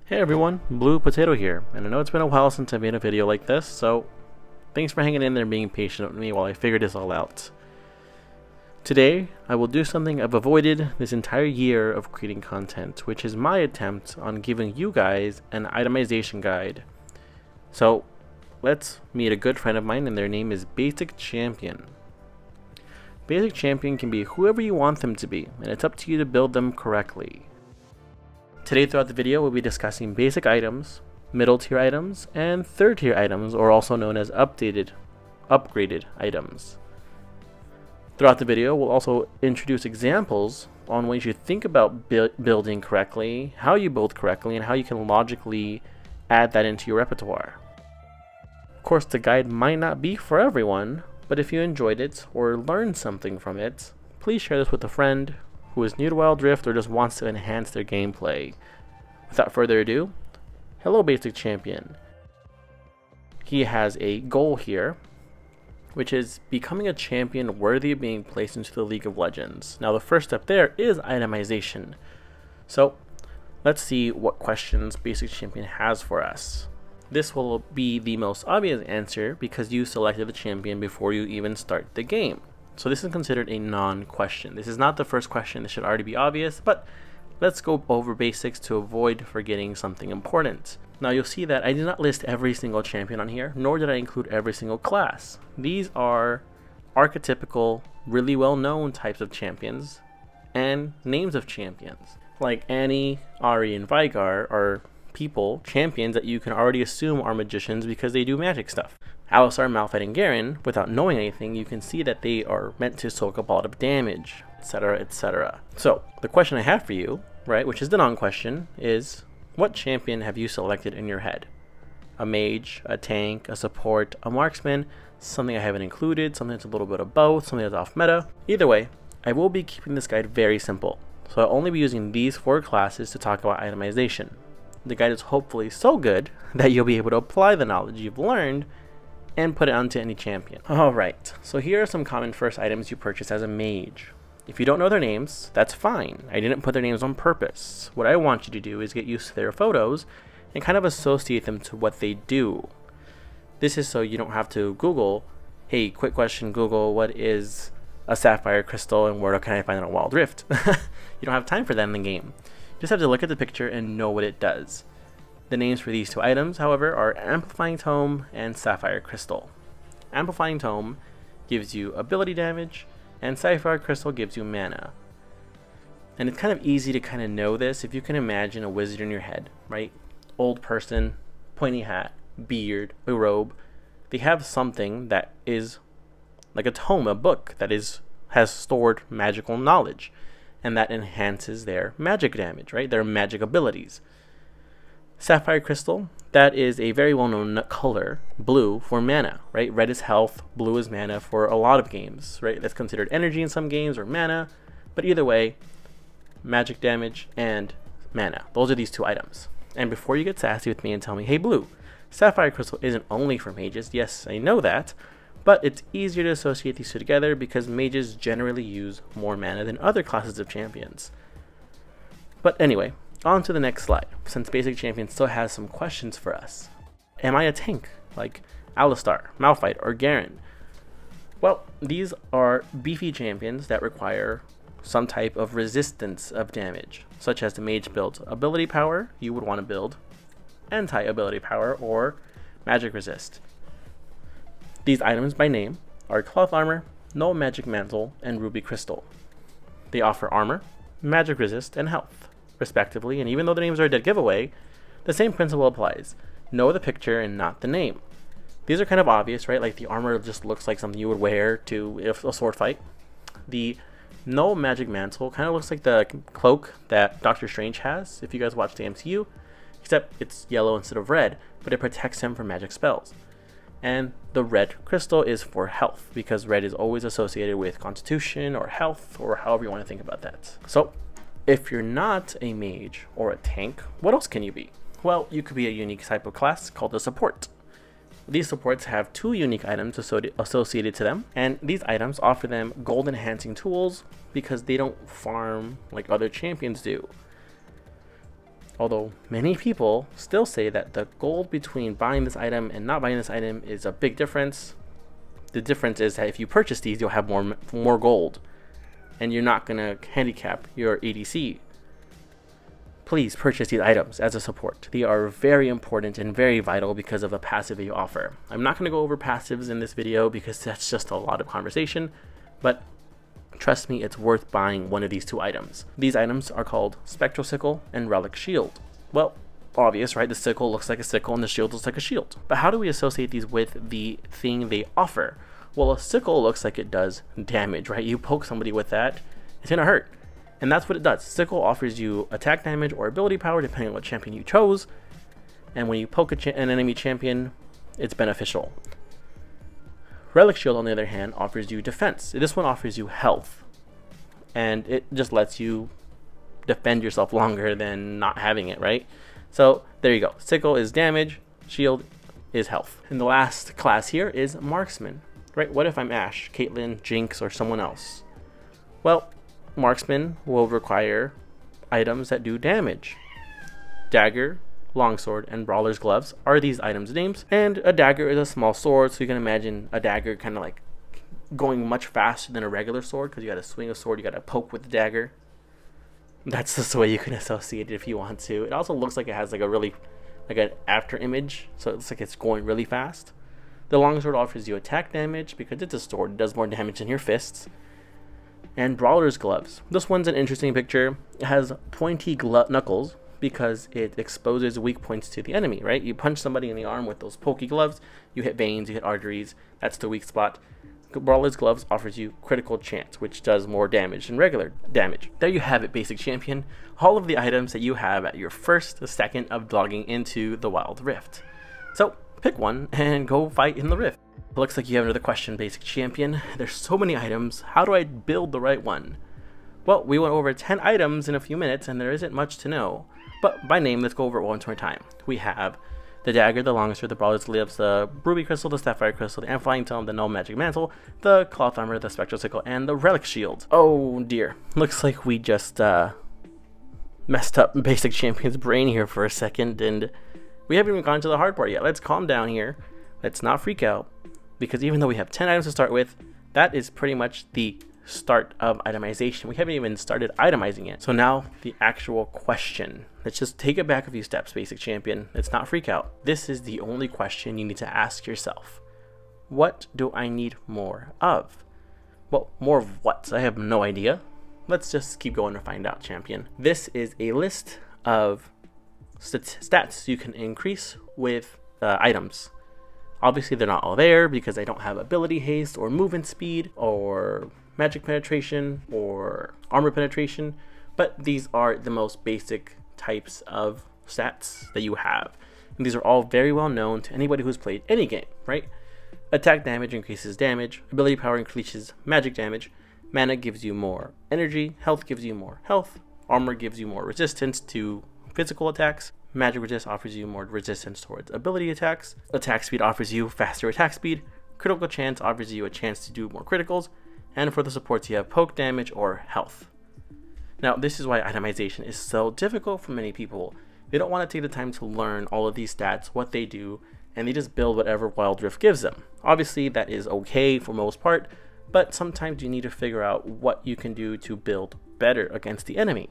Hey everyone, Blue Potato here, and I know it's been a while since I made a video like this, so thanks for hanging in there and being patient with me while I figure this all out. Today, I will do something I've avoided this entire year of creating content, which is my attempt on giving you guys an itemization guide. So, let's meet a good friend of mine, and their name is Basic Champion. Basic Champion can be whoever you want them to be, and it's up to you to build them correctly. Today throughout the video, we'll be discussing basic items, middle tier items, and third tier items, or also known as upgraded items. Throughout the video, we'll also introduce examples on ways you think about building correctly, how you build correctly, and how you can logically add that into your repertoire. Of course, the guide might not be for everyone, but if you enjoyed it or learned something from it, please share this with a friend who is new to Wild Rift or just wants to enhance their gameplay. Without further ado, hello Basic Champion. He has a goal here, which is becoming a champion worthy of being placed into the League of Legends. Now the first step there is itemization. So let's see what questions Basic Champion has for us. This will be the most obvious answer because you selected the champion before you even start the game. So this is considered a non-question. This is not the first question. This should already be obvious, but let's go over basics to avoid forgetting something important. Now you'll see that I did not list every single champion on here, nor did I include every single class. These are archetypical, really well-known types of champions and names of champions. Like Annie, Ahri, and Veigar are champions that you can already assume are magicians because they do magic stuff. Alistar, Malphite, and Garen, without knowing anything, you can see that they are meant to soak up a lot of damage, etc, etc. So, the question I have for you, right, which is the non-question, is what champion have you selected in your head? A mage, a tank, a support, a marksman, something I haven't included, something that's a little bit of both, something that's off meta. Either way, I will be keeping this guide very simple, so I'll only be using these 4 classes to talk about itemization. The guide is hopefully so good that you'll be able to apply the knowledge you've learned and put it onto any champion. Alright, so here are some common first items you purchase as a mage. If you don't know their names, that's fine. I didn't put their names on purpose. What I want you to do is get used to their photos and kind of associate them to what they do. This is so you don't have to Google, hey, quick question, Google, what is a sapphire crystal and where can I find it on Wild Rift? You don't have time for that in the game. You just have to look at the picture and know what it does. The names for these 2 items, however, are Amplifying Tome and Sapphire Crystal. Amplifying Tome gives you ability damage, and Sapphire Crystal gives you mana. And it's kind of easy to kind of know this if you can imagine a wizard in your head, right? Old person, pointy hat, beard, a robe. They have something that is like a tome, a book that has stored magical knowledge, and that enhances their magic damage, right? Their magic abilities. Sapphire Crystal, that is a very well-known color, blue, for mana, right? Red is health, blue is mana for a lot of games, right? That's considered energy in some games or mana, but either way, magic damage and mana. Those are these 2 items. And before you get sassy with me and tell me, hey Blue, Sapphire Crystal isn't only for mages, yes, I know that, but it's easier to associate these 2 together because mages generally use more mana than other classes of champions. But anyway, on to the next slide, since Basic Champion still has some questions for us. Am I a tank, like Alistar, Malphite, or Garen? Well, these are beefy champions that require some type of resistance of damage, such as the mage build ability power, you would want to build anti-ability power or magic resist. These items by name are Cloth Armor, Null Magic Mantle, and Ruby Crystal. They offer armor, magic resist, and health, respectively, and even though the names are a dead giveaway, the same principle applies. Know the picture and not the name. These are kind of obvious, right? Like the armor just looks like something you would wear to a sword fight. The Null Magic Mantle kind of looks like the cloak that Doctor Strange has, if you guys watch the MCU, except it's yellow instead of red, but it protects him from magic spells. And the red crystal is for health, because red is always associated with constitution or health, or however you want to think about that. So, if you're not a mage or a tank, what else can you be? Well, you could be a unique type of class called a support. These supports have 2 unique items associated to them, and these items offer them gold enhancing tools because they don't farm like other champions do. Although many people still say that the gold between buying this item and not buying this item is a big difference. The difference is that if you purchase these, you'll have more gold, and you're not gonna handicap your ADC. Please purchase these items as a support. They are very important and very vital because of the passive they offer. I'm not gonna go over passives in this video because that's just a lot of conversation, but trust me, it's worth buying one of these two items. These items are called Spectral Sickle and Relic Shield. Well, obvious, right? The sickle looks like a sickle and the shield looks like a shield. But how do we associate these with the thing they offer? Well, a sickle looks like it does damage, right? You poke somebody with that, it's gonna hurt. And that's what it does. Sickle offers you attack damage or ability power depending on what champion you chose. And when you poke an enemy champion, it's beneficial. Relic Shield, on the other hand, offers you defense. This one offers you health. And it just lets you defend yourself longer than not having it, right? So there you go. Sickle is damage, shield is health. And the last class here is Marksman, right? What if I'm Ashe, Caitlyn, Jinx, or someone else? Well, Marksman will require items that do damage. Dagger, Longsword, and Brawler's Gloves are these items' names. And a dagger is a small sword, so you can imagine a dagger kind of like going much faster than a regular sword, because you got to swing a sword, you got to poke with the dagger. That's just the way you can associate it if you want to. It also looks like it has like a really, like an after image, so it looks like it's going really fast. The Longsword offers you attack damage because it's a sword, it does more damage than your fists. And Brawler's Gloves. This one's an interesting picture. It has pointy knuckles because it exposes weak points to the enemy, right? You punch somebody in the arm with those pokey gloves, you hit veins, you hit arteries, that's the weak spot. Brawler's Gloves offers you critical chance, which does more damage than regular damage. There you have it, basic champion. All of the items that you have at your first second of logging into the Wild Rift. So pick one and go fight in the Rift. Looks like you have another question, basic champion. There's so many items. How do I build the right one? Well, we went over 10 items in a few minutes and there isn't much to know. But by name, let's go over it one more time. We have the Dagger, the Longsword, the Brawler's Gloves, the Ruby Crystal, the Sapphire Crystal, the Amplifying Tome, the Null Magic Mantle, the Cloth Armor, the Spectral Sickle, and the Relic Shield. Oh dear. Looks like we just messed up basic champion's brain here for a second, and we haven't even gone to the hard part yet. Let's calm down here. Let's not freak out, because even though we have 10 items to start with, that is pretty much the start of itemization. We haven't even started itemizing yet. So now the actual question. Let's just take it back a few steps, basic champion. Let's not freak out. This is the only question you need to ask yourself. What do I need more of? Well, more of what? I have no idea. Let's just keep going to find out, champion. This is a list of stats you can increase with items. Obviously, they're not all there because I don't have ability haste or movement speed or magic penetration or armor penetration, but these are the most basic types of stats that you have. And these are all very well known to anybody who's played any game, right? Attack damage increases damage, ability power increases magic damage, mana gives you more energy, health gives you more health, armor gives you more resistance to physical attacks, magic resist offers you more resistance towards ability attacks, attack speed offers you faster attack speed, critical chance offers you a chance to do more criticals, and for the supports you have poke damage or health. Now this is why itemization is so difficult for many people. They don't want to take the time to learn all of these stats, what they do, and they just build whatever Wild Rift gives them. Obviously that is okay for most part, but sometimes you need to figure out what you can do to build better against the enemy.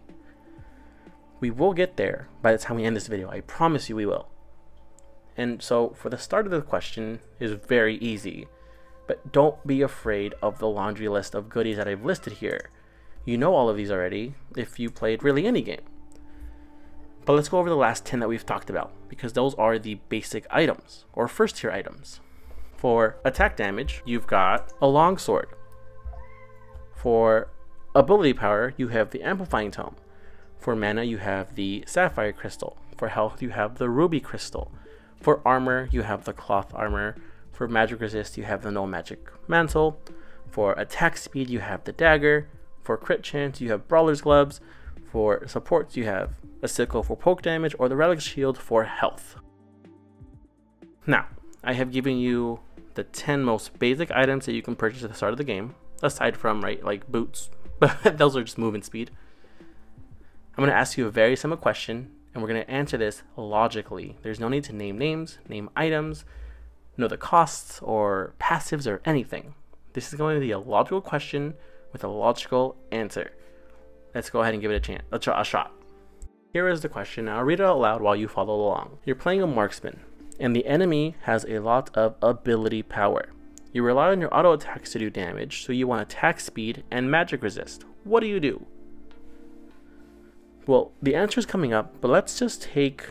We will get there by the time we end this video, I promise you we will. And so for the start of the question is very easy. But don't be afraid of the laundry list of goodies that I've listed here. You know all of these already if you played really any game. But let's go over the last 10 that we've talked about, because those are the basic items, or first tier items. For attack damage, you've got a Longsword. For ability power, you have the Amplifying Tome. For mana, you have the Sapphire Crystal. For health, you have the Ruby Crystal. For armor, you have the Cloth Armor. For magic resist, you have the Null Magic Mantle. For attack speed, you have the Dagger. For crit chance, you have Brawler's Gloves. For supports, you have a Sickle for poke damage, or the Relic Shield for health. Now, I have given you the 10 most basic items that you can purchase at the start of the game, aside from, right, like boots, but those are just movement speed. I'm going to ask you a very simple question, And we're going to answer this logically. There's no need to name names, name items, know the costs or passives or anything. This is going to be a logical question with a logical answer. Let's go ahead and give it a shot. Here is the question. Now I'll read it out loud while you follow along. You're playing a marksman, and the enemy has a lot of ability power. You rely on your auto attacks to do damage, so you want attack speed and magic resist. What do you do? Well, the answer is coming up, but let's just take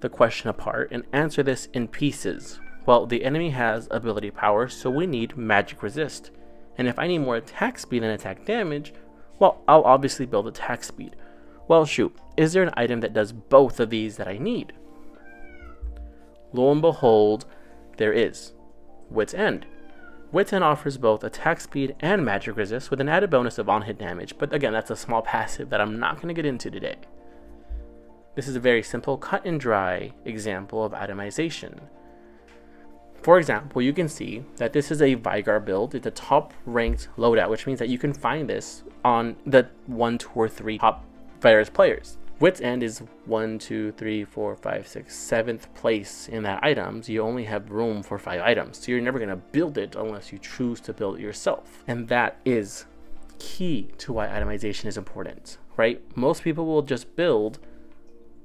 the question apart and answer this in pieces. Well, the enemy has ability power, so we need magic resist. And if I need more attack speed than attack damage, well, I'll obviously build attack speed. Well, shoot, is there an item that does both of these that I need? Lo and behold, there is. Wit's End. Wit's End offers both attack speed and magic resist with an added bonus of on-hit damage, but again, that's a small passive that I'm not going to get into today. This is a very simple cut and dry example of itemization. For example, you can see that this is a Vigar build. It's a top ranked loadout, which means that you can find this on the 1, 2, or 3 top Virus players. Wit's End is 1, 2, 3, 4, 5, 6, 7th place in that items. You only have room for 5 items, so you're never going to build it unless you choose to build it yourself. And that is key to why itemization is important, right? Most people will just build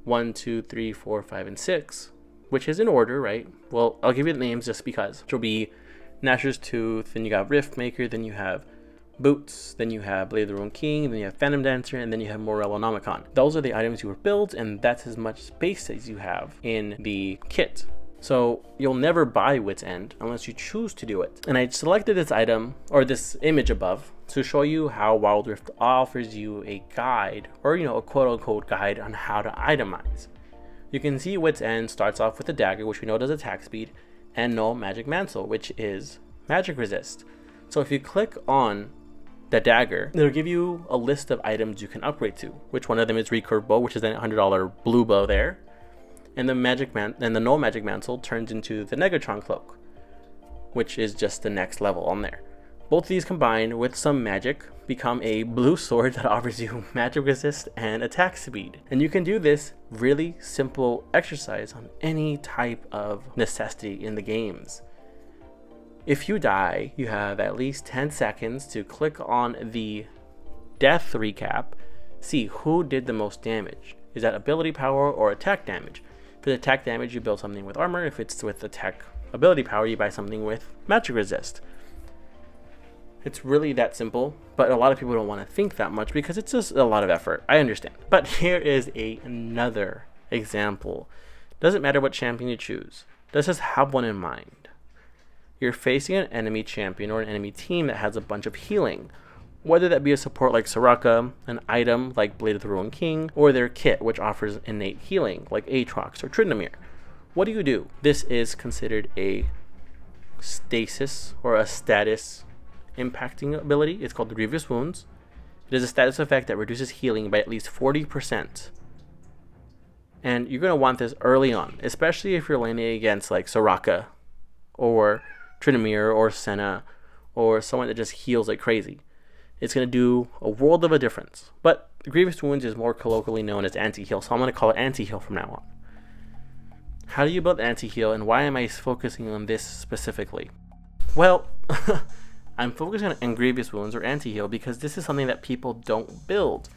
1, 2, 3, 4, 5, and 6, which is in order, right? Well, I'll give you the names just because. Which will be Gnasher's Tooth, then you got Rift Maker, then you have Boots, then you have Blade of the Ruined King, then you have Phantom Dancer, and then you have Morellonomicon. Those are the items you were built, and that's as much space as you have in the kit. So you'll never buy Wit's End unless you choose to do it. And I selected this item, or this image above, to show you how Wild Rift offers you a guide, or a quote-unquote guide on how to itemize. You can see Wit's End starts off with a dagger, which we know does attack speed, and no magic mantle, which is magic resist. So if you click on the dagger, it'll give you a list of items you can upgrade to, which one of them is recurve bow, which is a $100 blue bow there, and the no magic mantle turns into the Negatron cloak, which is just the next level on there. Both of these combined with some magic become a blue sword that offers you magic resist and attack speed. And you can do this really simple exercise on any type of necessity in the games. If you die, you have at least 10 seconds to click on the death recap, see who did the most damage. Is that ability power or attack damage? For the attack damage, you build something with armor. If it's with attack ability power, you buy something with magic resist. It's really that simple, but a lot of people don't want to think that much because it's just a lot of effort. I understand. But here is another example. Doesn't matter what champion you choose. Let's just have one in mind. You're facing an enemy champion or an enemy team that has a bunch of healing, whether that be a support like Soraka, an item like Blade of the Ruined King, or their kit which offers innate healing like Aatrox or Tryndamere. What do? This is considered a stasis or a status impacting ability. It's called the Grievous Wounds. It is a status effect that reduces healing by at least 40%. And you're going to want this early on, especially if you're laning against like Soraka or Tryndamere or Senna or someone that just heals like crazy. It's going to do a world of a difference. But Grievous Wounds is more colloquially known as anti-heal, so I'm going to call it anti-heal from now on. How do you build anti-heal, and why am I focusing on this specifically? Well, I'm focusing on Grievous Wounds or anti-heal because this is something that people don't build.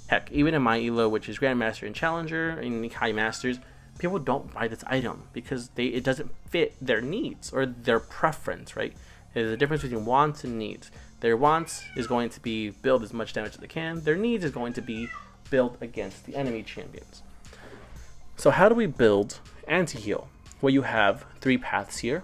Heck, even in my elo, which is Grandmaster and Challenger, in High Masters, people don't buy this item because it doesn't fit their needs or their preference, right? There's a difference between wants and needs. Their wants is going to be build as much damage as they can. Their needs is going to be build against the enemy champions. So how do we build anti-heal? Well, you have 3 paths here.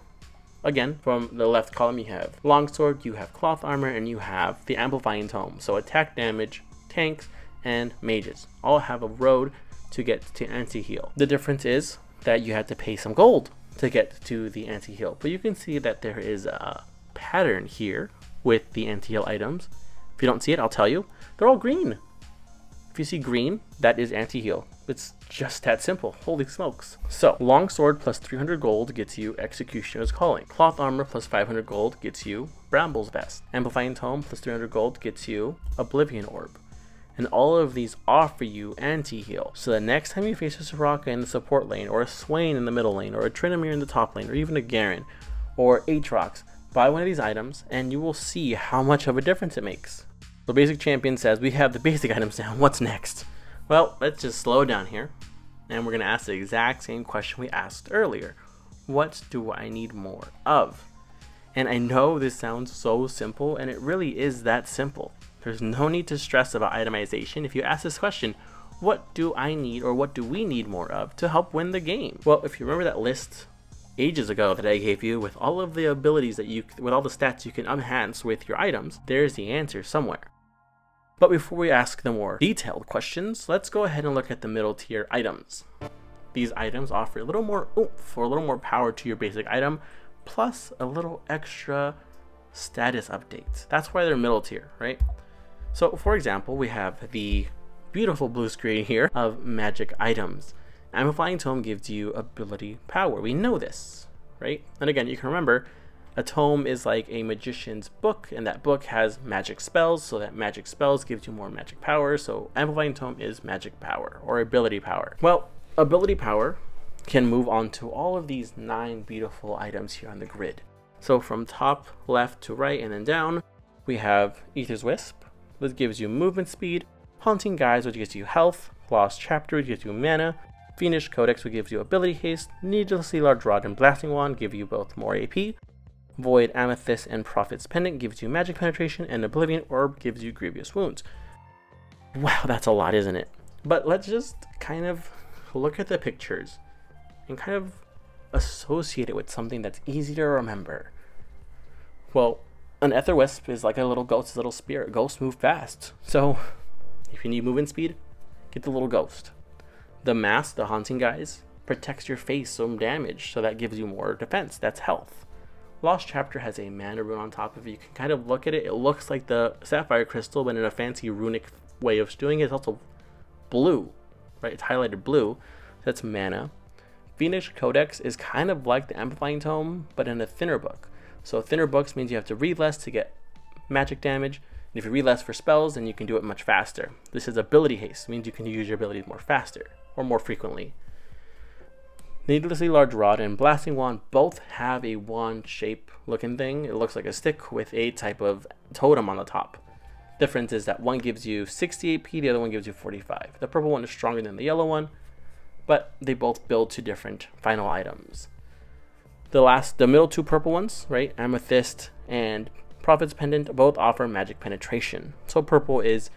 Again, from the left column you have longsword, you have cloth armor, and you have the amplifying tome. So attack damage, tanks, and mages all have a road to get to anti-heal. The difference is that you have to pay some gold to get to the anti-heal. But you can see that there is a pattern here with the anti-heal items. If you don't see it, I'll tell you. They're all green. If you see green, that is anti-heal. It's just that simple. Holy smokes. So, longsword plus 300 gold gets you Executioner's Calling. Cloth armor plus 500 gold gets you Bramble's Vest. Amplifying Tome plus 300 gold gets you Oblivion Orb. And all of these offer you anti-heal. So the next time you face a Soraka in the support lane, or a Swain in the middle lane, or a Tryndamere in the top lane, or even a Garen, or Aatrox, buy one of these items and you will see how much of a difference it makes. The basic champion says, we have the basic items now, what's next? Well, let's just slow down here, and we're going to ask the exact same question we asked earlier. What do I need more of? And I know this sounds so simple, and it really is that simple. There's no need to stress about itemization if you ask this question, what do I need or what do we need more of to help win the game? Well, if you remember that list ages ago that I gave you with all of the abilities that with all the stats you can enhance with your items, there's the answer somewhere. But before we ask the more detailed questions, let's go ahead and look at the middle tier items. These items offer a little more oomph or a little more power to your basic item, plus a little extra status updates. That's why they're middle tier, right? So for example, we have the beautiful blue screen here of magic items. Amplifying Tome gives you ability power. We know this, right? And again, you can remember a tome is like a magician's book, and that book has magic spells, so that magic spells gives you more magic power. So Amplifying Tome is magic power or ability power. Well, ability power can move on to all of these 9 beautiful items here on the grid. So from top left to right and then down, we have Aether's Wisp. This gives you movement speed, Haunting Guise, which gives you health, Lost Chapter, which gives you mana, Fiendish Codex, which gives you ability haste, Needlessly Large Rod and Blasting Wand give you both more AP, Void Amethyst and Prophet's Pendant gives you magic penetration, and Oblivion Orb gives you grievous wounds. Wow, that's a lot, isn't it? But let's just kind of look at the pictures and kind of associate it with something that's easy to remember. Well, an Aether Wisp is like a little ghost, a little spirit. Ghosts move fast. So if you need movement speed, get the little ghost. The mask, the Haunting Guise, protects your face from damage, so that gives you more defense. That's health. Lost Chapter has a mana rune on top of it. You can kind of look at it. It looks like the Sapphire Crystal, but in a fancy runic way of doing it. It's also blue, right? It's highlighted blue. That's mana. Fiendish Codex is kind of like the Amplifying Tome, but in a thinner book. So thinner books means you have to read less to get magic damage. And if you read less for spells, then you can do it much faster. This is ability haste, means you can use your abilities more faster or more frequently. Needlessly Large Rod and Blasting Wand both have a wand shape looking thing. It looks like a stick with a type of totem on the top. Difference is that one gives you 60 AP, the other one gives you 45. The purple one is stronger than the yellow one, but they both build to different final items. The middle 2 purple ones, right, Amethyst and Prophet's Pendant, both offer magic penetration. So purple is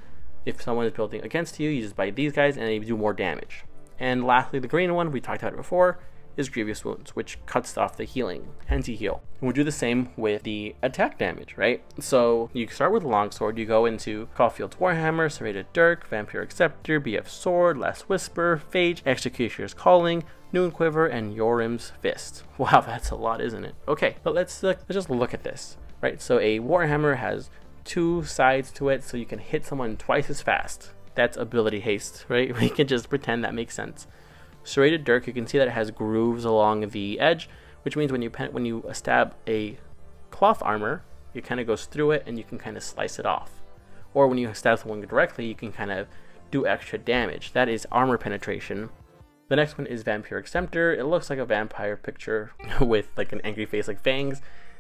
if someone is building against you, you just buy these guys and they do more damage. And lastly, the green one, we talked about it before, is Grievous Wounds, which cuts off the healing, anti-heal. And we do the same with the attack damage, right? So you start with Longsword, you go into Caulfield's Warhammer, Serrated Dirk, Vampiric Scepter, BF Sword, Last Whisper, Phage, Executioner's Calling, Noon Quiver, and Yorim's Fist. Wow, that's a lot, isn't it? Okay, but let's just look at this, right? So a Warhammer has 2 sides to it, so you can hit someone twice as fast. That's ability haste, right? We can just pretend that makes sense. Serrated Dirk, you can see that it has grooves along the edge, which means when you stab a cloth armor, it kind of goes through it and you can kind of slice it off. Or when you stab someone directly, you can kind of do extra damage. That is armor penetration. The next one is Vampiric Scepter. It looks like a vampire picture with like an angry face like fangs.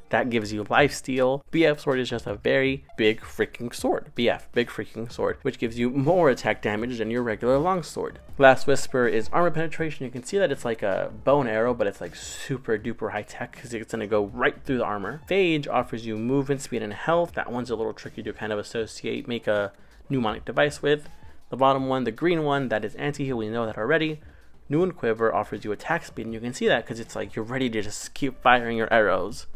That gives you lifesteal. BF Sword is just a very big freaking sword. BF, big freaking sword, which gives you more attack damage than your regular longsword. Last Whisper is armor penetration. You can see that it's like a bow and arrow, but it's like super duper high tech because it's going to go right through the armor. Phage offers you movement, speed, and health. That one's a little tricky to kind of associate, make a mnemonic device with. The bottom one, the green one, that is anti-heal. We know that already. Noon Quiver offers you attack speed, and you can see that because it's like you're ready to just keep firing your arrows.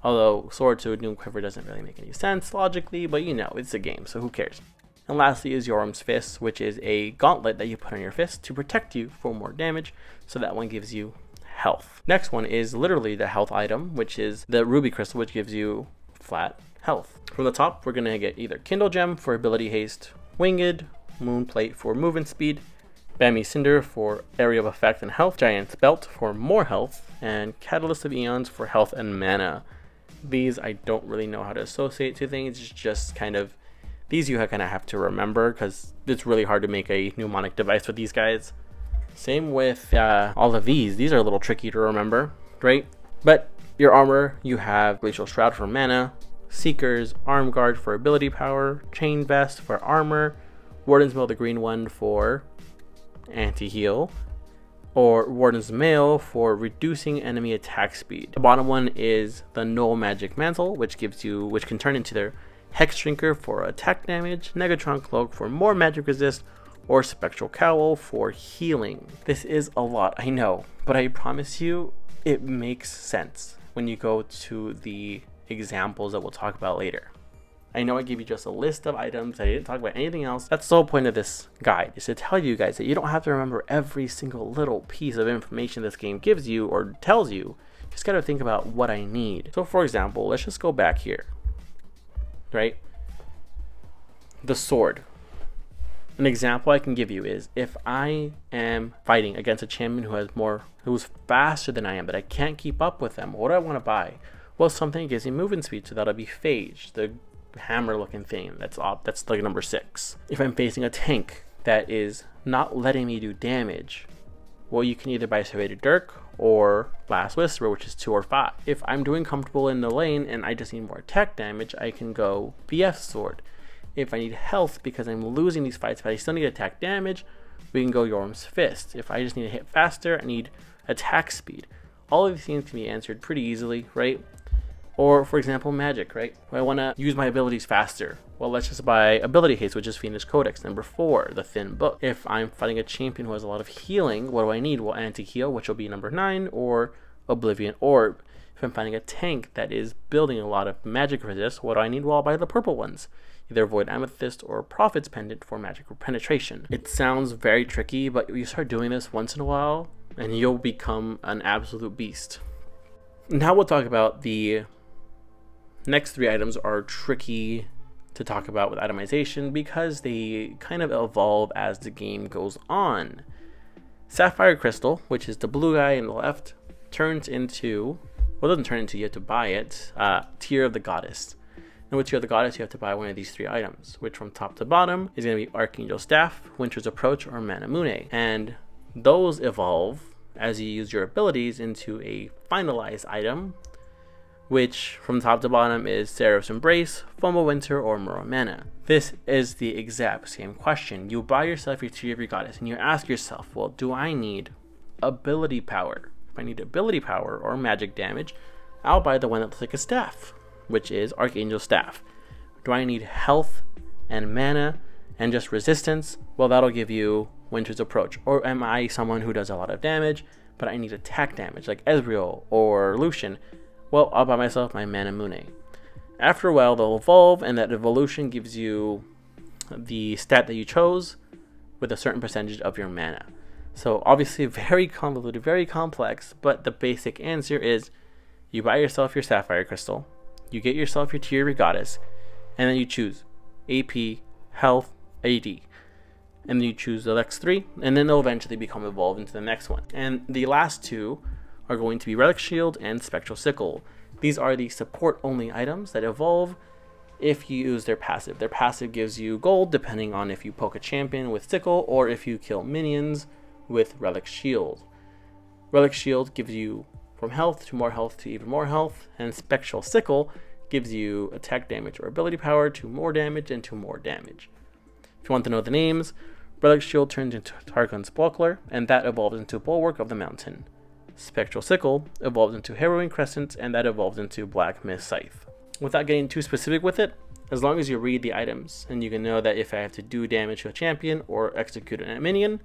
Although Sword to Noon Quiver doesn't really make any sense logically, but you know, it's a game, so who cares. And lastly is Yorim's Fist, which is a gauntlet that you put on your fist to protect you for more damage, so that one gives you health. Next one is literally the health item, which is the Ruby Crystal, which gives you flat health. From the top, we're going to get either Kindle Gem for ability haste, Winged, Moonplate for movement speed, Bammy Cinder for area of effect and health, Giant's Belt for more health, and Catalyst of Eons for health and mana. These I don't really know how to associate to things, it's just kind of These you kind of have to remember because it's really hard to make a mnemonic device with these guys. Same with all of these. These are a little tricky to remember, right? But your armor, you have Glacial Shroud for mana, Seekers, Arm Guard for ability power, Chain Vest for armor, Warden's Mail, the green one, for anti-heal, or Warden's Mail for reducing enemy attack speed. The bottom one is the Null Magic Mantle, which can turn into their Hex Shrinker for attack damage, Negatron Cloak for more magic resist, or Spectral Cowl for healing. This is a lot, I know, but I promise you it makes sense when you go to the examples that we'll talk about later. I know I gave you just a list of items. I didn't talk about anything else. That's the whole point of this guide, is to tell you guys that you don't have to remember every single little piece of information this game gives you or tells you. You just got to think about what I need. So for example, let's just go back here, right? The sword. An example I can give you is if I am fighting against a champion who's faster than I am, but I can't keep up with them, what do I want to buy? Well, something that gives me movement speed, so that'll be Phage, the hammer looking thing. That's like number 6. If I'm facing a tank that is not letting me do damage, well, you can either buy Serrated Dirk or Blast Whisperer, which is 2 or 5. If I'm doing comfortable in the lane and I just need more attack damage, I can go BF Sword. If I need health because I'm losing these fights but I still need attack damage, we can go Yorm's Fist. If I just need to hit faster, I need attack speed. All of these things can be answered pretty easily, right? Or for example, magic, right? I want to use my abilities faster. Well, let's just buy Ability Haste, which is Phoenix Codex. Number 4, the Thin Book. If I'm fighting a champion who has a lot of healing, what do I need? Well, Anti-Heal, which will be number 9, or Oblivion Orb. If I'm fighting a tank that is building a lot of magic resist, what do I need? Well, I'll buy the purple ones. Either Void Amethyst or Prophet's Pendant for magical penetration. It sounds very tricky, but you start doing this once in a while and you'll become an absolute beast. Now we'll talk about the next 3 items are tricky to talk about with itemization because they kind of evolve as the game goes on. Sapphire Crystal, which is the blue guy in the left, turns into, well, it doesn't turn into, you have to buy it, Tear of the Goddess. And with Tear of the Goddess, you have to buy one of these 3 items, which from top to bottom is going to be Archangel Staff, Winter's Approach, or Manamune. And those evolve as you use your abilities into a finalized item, which from top to bottom is Seraph's Embrace, Fumble Winter, or Muramana. This is the exact same question. You buy yourself your Tear of your Goddess and you ask yourself, well, do I need ability power? If I need ability power or magic damage, I'll buy the one that looks like a staff, which is Archangel Staff. Do I need health and mana and just resistance? Well, that'll give you Winter's Approach. Or am I someone who does a lot of damage, but I need attack damage, like Ezreal or Lucian? Well, I'll buy myself my Manamune. After a while, they'll evolve, and that evolution gives you the stat that you chose with a certain percentage of your mana. So obviously very convoluted, very complex, but the basic answer is you buy yourself your Sapphire Crystal, you get yourself your Tear of your Goddess, and then you choose AP, Health, AD. And then you choose the next 3, and then they'll eventually become evolved into the next one. And the last 2 are going to be Relic Shield and Spectral Sickle. These are the support-only items that evolve if you use their passive. Their passive gives you gold depending on if you poke a champion with Sickle or if you kill minions with Relic Shield. Relic Shield gives you from health to even more health, and Spectral Sickle gives you attack damage or ability power to more damage and to more damage. If you want to know the names, Relic Shield turns into Targon's Buckler, and that evolves into Bulwark of the Mountain. Spectral Sickle evolves into Harrowing Crescent, and that evolves into Black Mist Scythe. Without getting too specific with it, as long as you read the items, and you can know that if I have to do damage to a champion or execute a minion,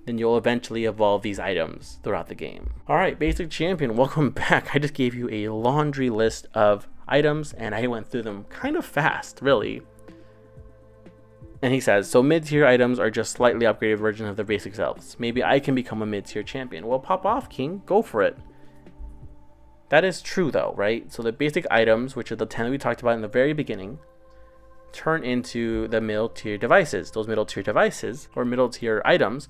then you'll eventually evolve these items throughout the game. Alright, Basic Champion, welcome back. I just gave you a laundry list of items, and I went through them kind of fast, really. And he says, so mid-tier items are just slightly upgraded versions of the basic selves. Maybe I can become a mid-tier champion. Well, pop off, King. Go for it. That is true, though, right? So the basic items, which are the 10 that we talked about in the very beginning, turn into the middle-tier devices. Those middle-tier devices, or middle-tier items,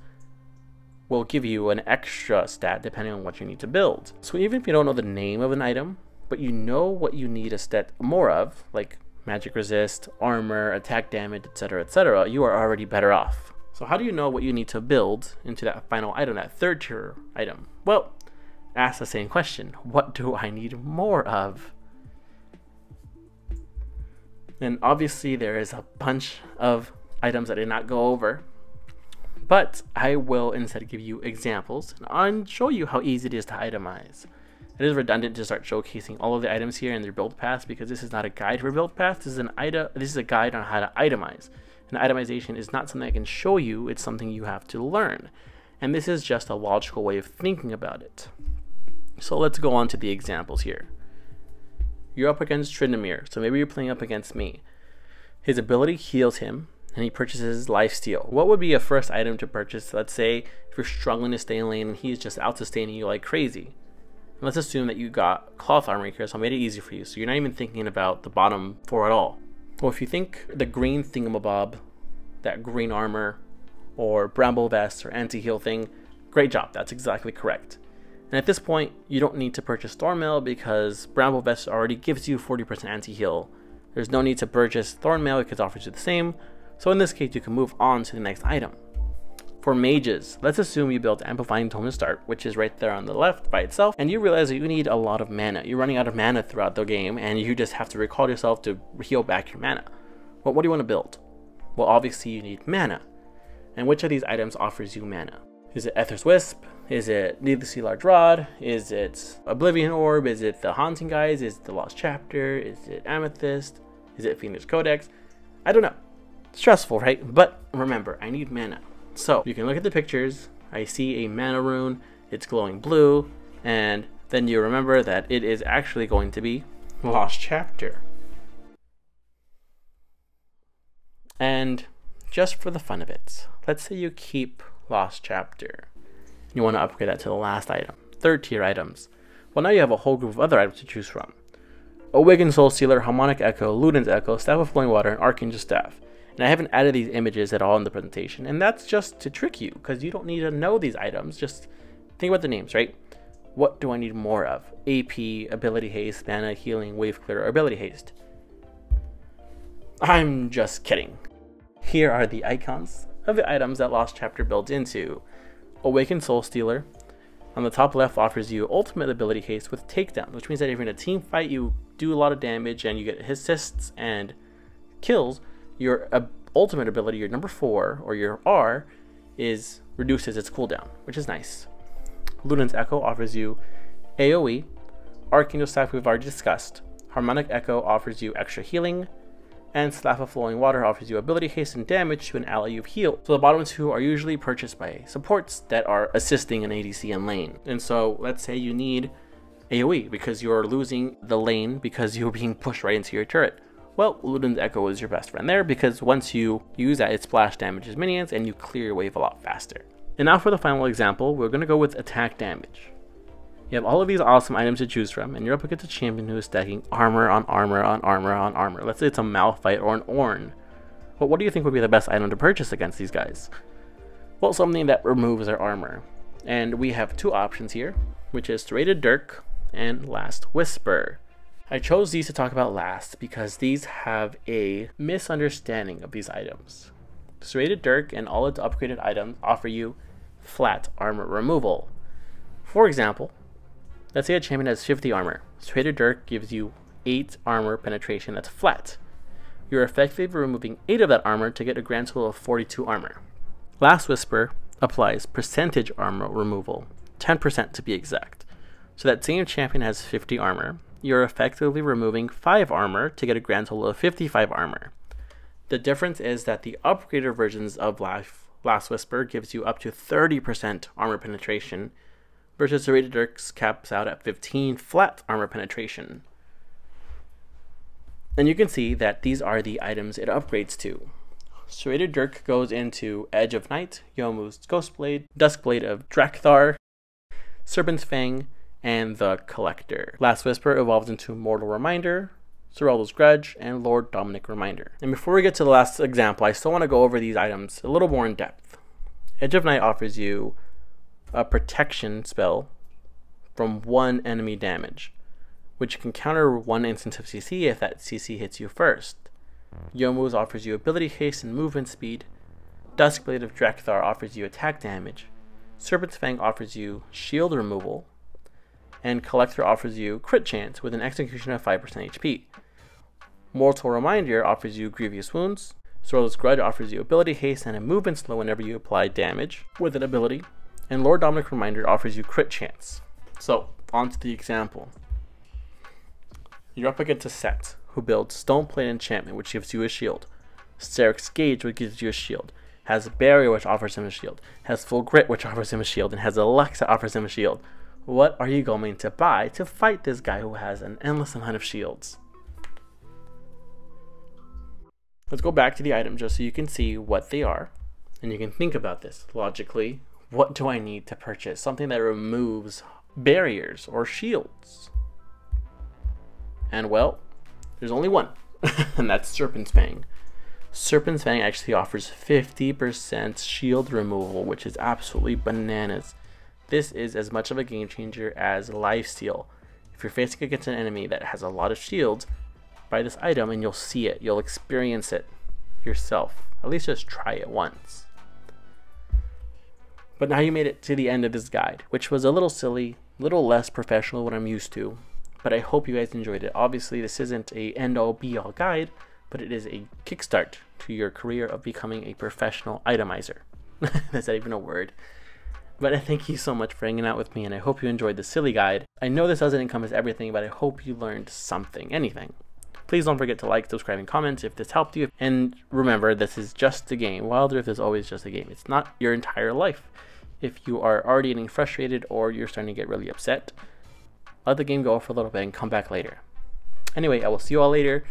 will give you an extra stat depending on what you need to build. So even if you don't know the name of an item, but you know what you need a stat more of, like magic resist, armor, attack damage, etc., you are already better off. So how do you know what you need to build into that final item, that third tier item? Well, ask the same question. What do I need more of? And obviously there is a bunch of items that I did not go over, but I will instead give you examples and show you how easy it is to itemize. It is redundant to start showcasing all of the items here and their build paths, because this is not a guide for build paths. This is a guide on how to itemize. And itemization is not something I can show you, it's something you have to learn. And this is just a logical way of thinking about it. So let's go on to the examples here. You're up against Tryndamere, so maybe you're playing up against me. His ability heals him, and he purchases lifesteal. What would be a first item to purchase? Let's say if you're struggling to stay in lane and he's just out-sustaining you like crazy. And let's assume that you got cloth armor here, so I made it easy for you, so you're not even thinking about the bottom 4 at all. Well, if you think the green thingamabob, that green armor, or bramble vest or anti-heal thing, great job, that's exactly correct. And at this point, you don't need to purchase Thornmail because Bramble Vest already gives you 40% anti-heal. There's no need to purchase Thornmail because it offers you the same, so in this case you can move on to the next item. For mages, let's assume you built Amplifying Tome to start, which is right there on the left by itself, and you realize that you need a lot of mana. You're running out of mana throughout the game, and you just have to recall yourself to heal back your mana. Well, what do you want to build? Well, obviously you need mana. And which of these items offers you mana? Is it Ether's Wisp? Is it Needlessly Large Rod? Is it Oblivion Orb? Is it the Haunting Guys? Is it the Lost Chapter? Is it Amethyst? Is it Phoenix Codex? I don't know. Stressful, right? But remember, I need mana. So you can look at the pictures. I see a mana rune. It's glowing blue. And then you remember that it is actually going to be Lost Chapter. And just for the fun of it, let's say you keep Lost Chapter. You want to upgrade that to the last item, third tier items. Well, now you have a whole group of other items to choose from. Awakened Soul Stealer, Harmonic Echo, Luden's Echo, Staff of Flowing Water, and Archangel Staff. And I haven't added these images at all in the presentation, and that's just to trick you, because you don't need to know these items. Just think about the names, right? What do I need more of? AP, Ability Haste, Mana, Healing, Wave Clear, or Ability Haste? I'm just kidding. Here are the icons of the items that Lost Chapter builds into. Awakened Soul Stealer on the top left offers you ultimate ability haste with takedown, which means that if you're in a team fight, you do a lot of damage and you get assists and kills, your ultimate ability, your number 4 or your R, reduces its cooldown, which is nice. Luden's Echo offers you AoE, Archangel Staff we've already discussed, Harmonic Echo offers you extra healing, and Staff of Flowing Water offers you ability haste and damage to an ally you've healed. So the bottom 2 are usually purchased by supports that are assisting an ADC in lane. And so let's say you need AoE because you're losing the lane because you're being pushed right into your turret. Well, Luden's Echo is your best friend there because once you use that, it splash damages minions and you clear your wave a lot faster. And now for the final example, we're going to go with attack damage. You have all of these awesome items to choose from, and you're up against a champion who is stacking armor on armor on armor on armor. Let's say it's a Malphite or an Ornn. Well, what do you think would be the best item to purchase against these guys? Well, something that removes their armor. And we have 2 options here, which is Serrated Dirk and Last Whisper. I chose these to talk about last because these have a misunderstanding of these items. Serrated Dirk and all its upgraded items offer you flat armor removal. For example, let's say a champion has 50 armor. Serrated Dirk gives you 8 armor penetration that's flat. You're effectively removing 8 of that armor to get a grand total of 42 armor. Last Whisper applies percentage armor removal, 10% to be exact. So that same champion has 50 armor. You're effectively removing 5 armor to get a grand total of 55 armor. The difference is that the upgraded versions of Last Whisper gives you up to 30% armor penetration, versus Serrated Dirk's caps out at 15 flat armor penetration. And you can see that these are the items it upgrades to. Serrated Dirk goes into Edge of Night, Yomu's Ghostblade, Duskblade of Drakthar, Serpent's Fang, and the Collector. Last Whisper evolves into Mortal Reminder, Serraldo's Grudge, and Lord Dominic Reminder. And before we get to the last example, I still want to go over these items a little more in depth. Edge of Night offers you a protection spell from 1 enemy damage. which can counter one instance of CC if that CC hits you first. Yomu's offers you ability haste and movement speed. Duskblade of Drekthar offers you attack damage. Serpent's Fang offers you shield removal. And Collector offers you crit chance with an execution of 5% HP. Mortal Reminder offers you grievous wounds. Sorrow's Grudge offers you ability haste and a movement slow whenever you apply damage with an ability. And Lord Dominic Reminder offers you crit chance. So, on to the example. You're up against a Set, who builds Stoneplate Enchantment, which gives you a shield. Steric's Gauge, which gives you a shield. Has Barrier, which offers him a shield. Has Full Grit, which offers him a shield. And has Alexa, that offers him a shield. What are you going to buy to fight this guy who has an endless amount of shields? Let's go back to the item just so you can see what they are. And you can think about this logically. What do I need to purchase? Something that removes barriers or shields. And well, there's only one. And that's Serpent's Fang. Serpent's Fang actually offers 50% shield removal, which is absolutely bananas. This is as much of a game changer as lifesteal. If you're facing against an enemy that has a lot of shields, buy this item and you'll see it. You'll experience it yourself. At least just try it once. But now you made it to the end of this guide, which was a little silly, a little less professional than what I'm used to. But I hope you guys enjoyed it. Obviously, this isn't a end-all be-all guide, but it is a kickstart to your career of becoming a professional itemizer. Is that even a word? But I thank you so much for hanging out with me, and I hope you enjoyed the silly guide. I know this doesn't encompass everything, but I hope you learned something, anything. Please don't forget to like, subscribe, and comment if this helped you. And remember, this is just a game. Wild Rift is always just a game. It's not your entire life. If you are already getting frustrated or you're starting to get really upset, let the game go for a little bit and come back later. Anyway, I will see you all later,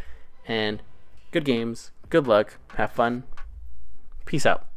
and good games, good luck, have fun, peace out.